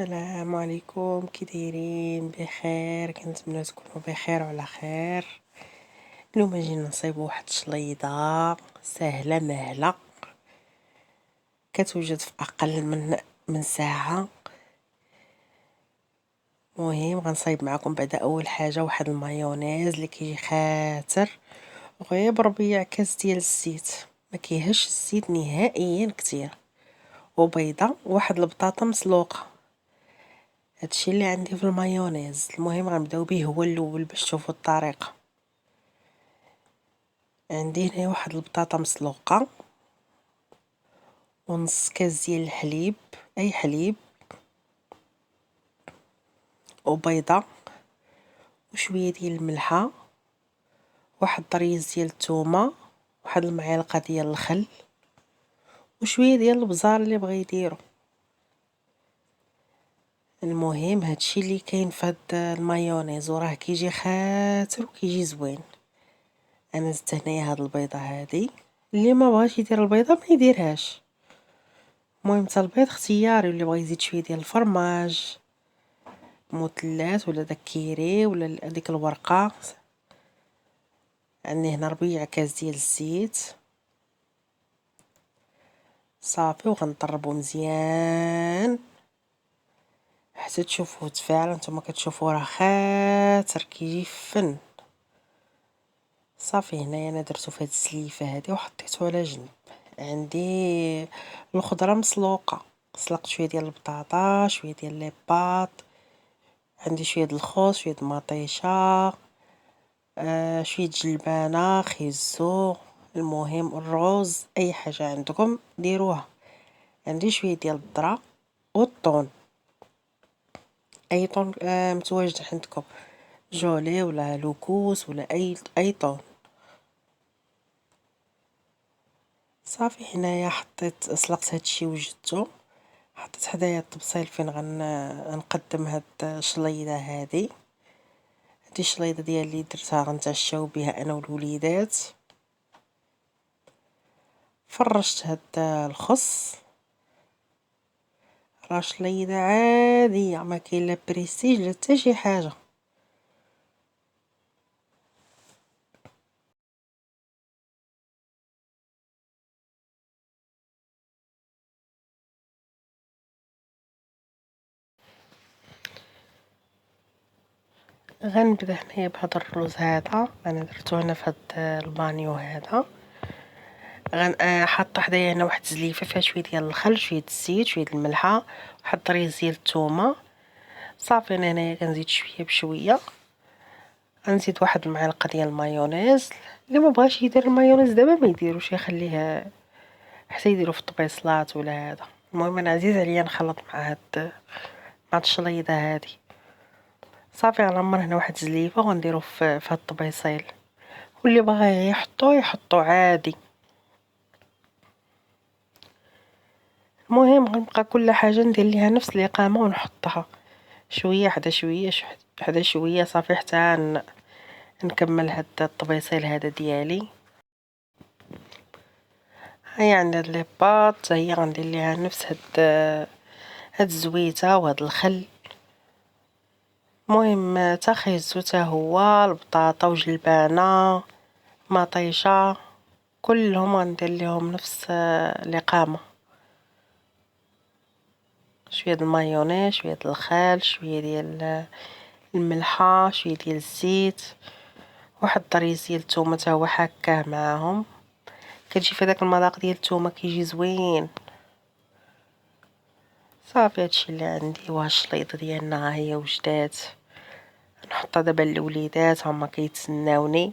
السلام عليكم، كي دايرين؟ بخير، كنتمنى تكونوا بخير وعلى خير. اليوم جينا نصايبوا واحد الشليضه سهله مهله، كتوجد في اقل من ساعه. مهم غنصايب معكم بعدا اول حاجه واحد المايونيز اللي كيجي خاتر، غير بربيع كاس ديال الزيت، ما كيهش الزيت نهائيا كتير، وبيضه، واحد البطاطا مسلوقه. هادشي اللي عندي في المايونيز. المهم غنبداو به هو الاول باش تشوفوا الطريقه. عندي هنا واحد البطاطا مسلوقه، ونص كاس ديال الحليب، اي حليب، وبيضه، وشويه ديال الملحه، واحد طريز ديال الثومه، واحد المعلقه ديال الخل، وشويه ديال البزار اللي بغى يديرو. المهم هادشي اللي كاين في هاد المايونيز، وراه كيجي خاتر وكيجي زوين. انا زدت هنايا هاد البيضه هادي، اللي ما بغاش يدير البيضه ما يديرهاش. المهم حتى البيض اختياري، اللي بغى يزيد شويه ديال الفرماج، مثلث ولا داك كيري ولا هذيك الورقه. عندي هنا ربيع كاس ديال الزيت صافي، وغنطربو مزيان حتى تشوفوه تفاعل. نتوما كتشوفوا راه خاتر كيجي فن. صافي هنايا انا درتو في هاد السليفه هادي وحطيته على جنب. عندي الخضره مسلوقه، سلقت شويه ديال البطاطا، شويه ديال لي باط، عندي شويه د الخوص، شويه د المطيشه، شويه جلبانه، خيزو، المهم الروز، اي حاجه عندكم ديروها. عندي شويه ديال الذره والطون، اي طون متواجد عندكم، جولي ولا لوكوس ولا اي طون. صافي هنايا حطيت سلقت هادشي وجدته، حطيت حدايا الطبسيل فين غنقدم هاد الشليضه هادي. هادي الشليضه ديالي درتها غنتعشاو بها انا والوليدات. فرشت هاد الخص، راه شليضه عاديه، ما كاين لا بريستيج لا حتى شي حاجه. غنبدا هنايا بهذا الرز هذا، انا درتو هنا في هذا البانيو هذا. حاطه حدايا هنا واحد الزليفه فيها شويه ديال الخل، شويه الزيت، شويه الملحه، واحد طريز ديال الثومه. صافي انا هنايا كنزيد شويه بشويه. غنزيد واحد المعلقه ديال المايونيز. اللي ما بغاش يدير المايونيز دابا ما يديروش، يخليه حتى يديرو في الطبيصلات ولا هذا. المهم انا عزيز عليا نخلط مع الشليضه هذه. صافي غنعمر هنا واحد الزليفه وغنديرو في هاد الطبيصيل، واللي بغى يحطو عادي. المهم غنبقى كل حاجه ندير ليها نفس الاقامه ونحطها شويه حدا شويه حدا شويه، صافي حتى نكمل هاد الطبيصيل هذا ديالي. هيا عندنا لي باط، هي غندير ليها نفس هاد الزويته وهاد الخل. المهم تا خيزو تا هو، البطاطا وجلبانه مطيشه، كلهم غندير ليهم نفس الاقامه. شويه د المايونيز، شويه د الخل، شويه ديال الملحه، شويه ديال الزيت، واحد الطريز ديال الثومه تا هو حاكاه معاهم. كتجي في هذاك المذاق ديال الثومه كيجي زوين. صافي هادشي اللي عندي، وها الشليطه ديالنا ها هي وجدات. نحطها دابا للوليدات، هما كيتسناوني.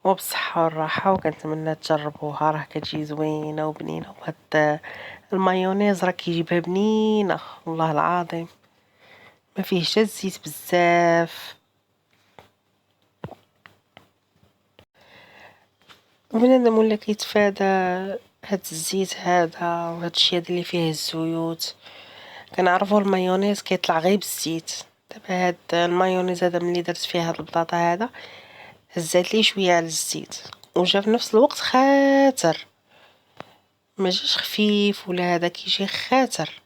وبالصحه والراحه، وكنتمنى تجربوها، راه كتجي زوينه وبنينه. وهاد المايونيز راه كيجيبها بنينه والله العظيم، ما فيه حتى الزيت بزاف. وبنادم ولا كيتفادى هاد الزيت هذا وهاد الشي هذا اللي فيه الزيوت. كنعرفوا المايونيز كيطلع غير بالزيت. دابا هاد المايونيز هذا ملي درت فيه هاد البطاطا هذا، هزات لي شويه على الزيت، وجا في نفس الوقت خاتر، ما جاش خفيف ولا هذا، كيجي خاتر.